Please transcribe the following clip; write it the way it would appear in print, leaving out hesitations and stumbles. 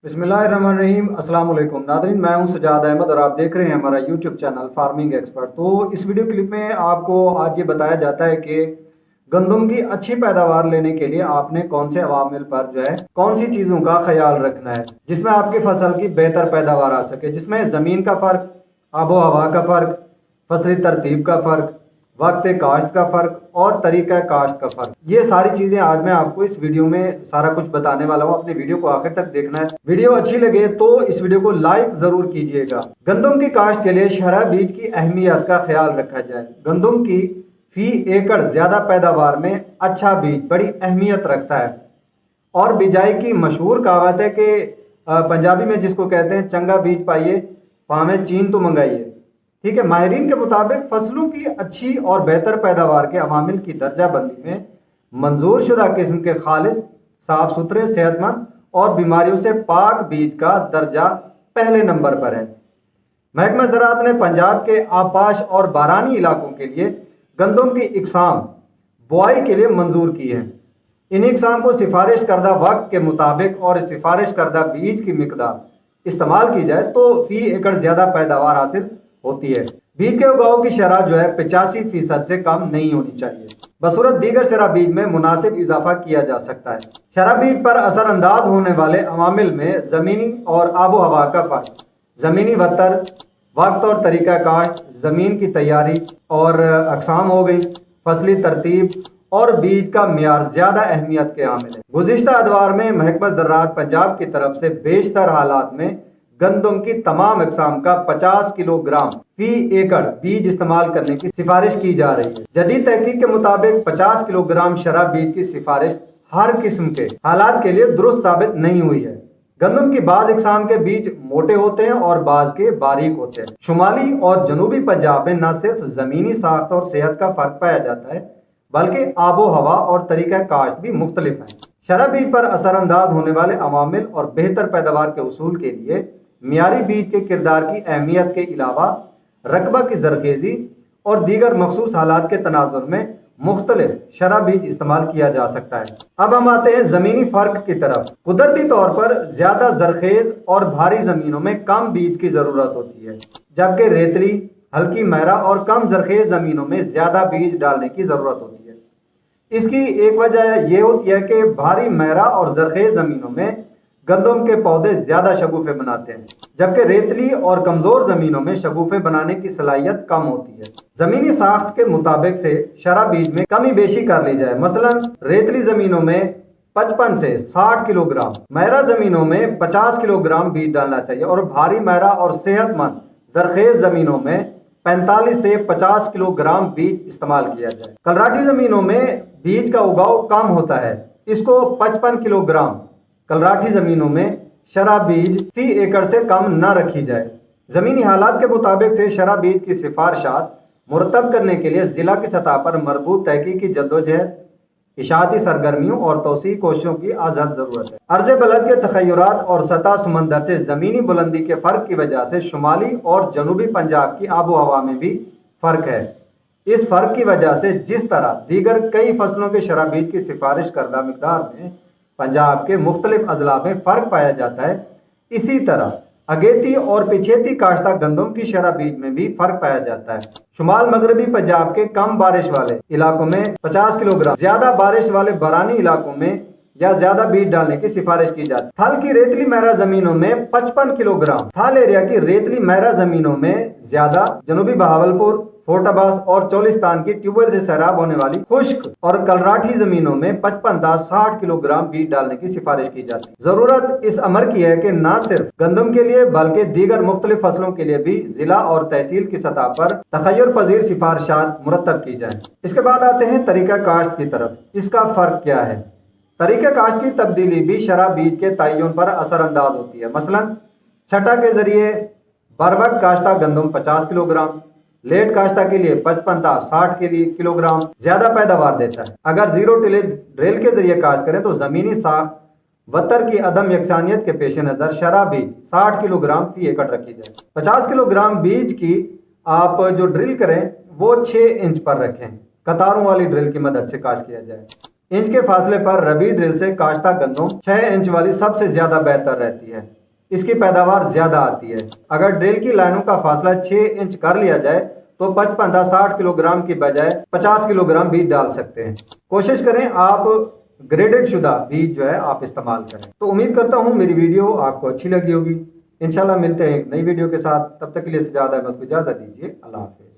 बिस्मिल्लाहिर्रहमानिर्रहीम। अस्सलाम वालेकुम नाज़रीन, मैं हूं सजाद अहमद और आप देख रहे हैं हमारा यूट्यूब चैनल फार्मिंग एक्सपर्ट। तो इस वीडियो क्लिप में आपको आज ये बताया जाता है कि गंदम की अच्छी पैदावार लेने के लिए आपने कौन से अवामिल पर जो है कौन सी चीज़ों का ख्याल रखना है जिसमें आपकी फसल की बेहतर पैदावार आ सके, जिसमें ज़मीन का फ़र्क, आबो हवा का फ़र्क, फसली तरतीब का फ़र्क, वक्त काश्त का फ़र्क और तरीका काश्त का फ़र्क। ये सारी चीज़ें आज मैं आपको इस वीडियो में सारा कुछ बताने वाला हूँ। अपनी वीडियो को आखिर तक देखना है। वीडियो अच्छी लगे तो इस वीडियो को लाइक ज़रूर कीजिएगा। गंदम की काश्त के लिए शरह बीज की अहमियत का ख्याल रखा जाए। गंदम की फी एकड़ ज़्यादा पैदावार में अच्छा बीज बड़ी अहमियत रखता है और बिजाई की मशहूर कहावत है कि पंजाबी में जिसको कहते हैं चंगा बीज पाइए पावे चीन तो मंगाइए। ठीक है, माहिरीन के मुताबिक फसलों की अच्छी और बेहतर पैदावार के अवामिल की दर्जा बंदी में मंजूर शुदा किस्म के खालिस, साफ सुथरे, सेहतमंद और बीमारियों से पाक बीज का दर्जा पहले नंबर पर है। महकमा ज़राअत ने पंजाब के आपाश और बारानी इलाकों के लिए गंदम की इकसाम बुआई के लिए मंजूर की है। इन इकसाम को सिफारिश करदा वक्त के मुताबिक और सिफारिश करदा बीज की मिकदार इस्तेमाल की जाए तो फी एकड़ ज़्यादा पैदावार हासिल होती है। बीज के उगाव की शरह जो है 85% से कम नहीं होनी चाहिए। बसूरत दीगर शरह बीज में मुनासिब इजाफा किया जा सकता है। शरह बीज पर असरअंदाज होने वाले अवामिल में ज़मीनी और आबो हवा का फ़र्क, ज़मीनी वतर, वक्त और तरीका काश्त, ज़मीन की तैयारी और अकसाम हो गई, फसली तरतीब और बीज का मियार ज़्यादा अहमियत के आमिल है। गुज़िश्ता अदवार में महकमा ज़राअत पंजाब की तरफ से बेशतर हालात में गंदम की तमाम अक़साम का 50 किलोग्राम फी एकड़ बीज इस्तेमाल करने की सिफारिश की जा रही है। जदीद तहकीक के मुताबिक 50 किलोग्राम शरह बीज की सिफारिश हर किस्म के हालात के लिए दुरुस्त साबित नहीं हुई है। गंदम की बाज़ अक़साम के बीज मोटे होते हैं और बाज़ के बारीक होते हैं। शुमाली और जनूबी पंजाब में न सिर्फ ज़मीनी साख्त और सेहत का फ़र्क पाया जाता है बल्कि आबो हवा और तरीका काश्त भी मुख्तलिफ है। शरह बीज पर असरअंदाज होने वाले अवामिल और बेहतर पैदावार के उसूल के लिए मियारी बीज के किरदार की अहमियत के अलावा रकबा की जरखेज़ी और दीगर मखसूस हालात के तनाजुर में मुख्तलिफ शरह बीज इस्तेमाल किया जा सकता है। अब हम आते हैं ज़मीनी फ़र्क की तरफ। कुदरती तौर पर ज़्यादा जरखेज़ और भारी ज़मीनों में कम बीज की ज़रूरत होती है, जबकि रेतली, हल्की मैरा और कम जरखेज़ ज़मीनों में ज़्यादा बीज डालने की ज़रूरत होती है। इसकी एक वजह यह होती है कि भारी मैरा और जरखेज़ ज़मीनों में गंदम के पौधे ज्यादा शगुफे बनाते हैं, जबकि रेतली और कमजोर जमीनों में शगुफे बनाने की सलाहियत कम होती है। जमीनी साख्त के मुताबिक से शरह बीज में कमी बेशी कर ली जाए। मसलन रेतली जमीनों में 55 से 60 किलोग्राम, मैरा जमीनों में 50 किलोग्राम बीज डालना चाहिए और भारी मैरा और सेहतमंद जरखेज जमीनों में 45 से 50 किलोग्राम बीज इस्तेमाल किया जाए। कलराठी जमीनों में बीज का उगाव कम होता है, इसको 55 किलोग्राम कलराठी जमीनों में शरह बीज फी एकड़ से कम न रखी जाए। जमीनी हालात के मुताबिक से शरह बीज की सिफारिशात मुरतब करने के लिए जिला की सतह पर मरबूत तहकीकी जद्दोजहद, इशाअती सरगर्मियों और तौसीई कोशिशों की आज़ाद ज़रूरत है। अर्ज़ बलद के तखय्युरात और सतह समंदर से ज़मीनी बुलंदी के फ़र्क की वजह से शुमाली और जनूबी पंजाब की आबो हवा में भी फ़र्क है। इस फ़र्क की वजह से जिस तरह दीगर कई फसलों के शरह बीज की सिफारिश करदा मिकदार में पंजाब के मुख्तलिफ अजला में फ़र्क पाया जाता है, इसी तरह अगेती और पिछेती काश्ता गंदम की शरह बीज में भी फ़र्क पाया जाता है। शुमाल मगरबी पंजाब के कम बारिश वाले इलाकों में 50 किलोग्राम, ज़्यादा बारिश वाले बरानी इलाकों में या ज़्यादा बीज डालने की सिफारिश की जाती है। थल की रेतली मैरा ज़मीनों में 55 किलोग्राम, थल एरिया की रेतली मैरा ज़मीनों में ज़्यादा, जनूबी बहावलपुर, फोर्टाबास और चोलिस्तान की ट्यूबवेल से सैराब होने वाली खुश्क और कलराठी जमीनों में 55-60 किलोग्राम बीज डालने की सिफारिश की जाती है। जरूरत इस अमर की है कि न सिर्फ गंदम के लिए बल्कि दीगर मुख्तलिफ फसलों के लिए भी जिला और तहसील की सतह पर तखय्युर पजीर सिफारिशात मुरतब की जाए। इसके बाद आते हैं तरीका काश्त की तरफ। इसका फ़र्क क्या है? तरीका काश्त की तब्दीली भी शरह बीज के तयन पर असरअंदाज होती है। मसलन छटा के जरिए बरवक्त काश्ता गंदम 50 किलोग्राम, लेट काश्ता के लिए 55-60 के लिए किलोग्राम ज्यादा पैदावार देता है। अगर जीरो टिलेज ड्रिल के जरिए काश्त करें तो जमीनी साख वतर की अदम यकसानियत के पेश नज़र शरह बीज 60 किलोग्राम फी एकड़ रखी जाए। 50 किलोग्राम बीज की आप जो ड्रिल करें वो 6 इंच पर रखें, कतारों वाली ड्रिल की मदद से काश्त किया जाए। इंच के फासले पर रबी ड्रिल से काश्ता गंदम 6 इंच वाली सबसे ज्यादा बेहतर रहती है, इसकी पैदावार ज्यादा आती है। अगर ड्रिल की लाइनों का फासला 6 इंच कर लिया जाए तो 55-60 किलोग्राम की बजाय 50 किलोग्राम बीज डाल सकते हैं। कोशिश करें आप ग्रेडेड शुदा बीज जो है आप इस्तेमाल करें। तो उम्मीद करता हूँ मेरी वीडियो आपको अच्छी लगी होगी। इंशाल्लाह मिलते हैं एक नई वीडियो के साथ, तब तक के लिए सजाद अहमद को इजाजत दीजिए। अल्लाह हाफिज़।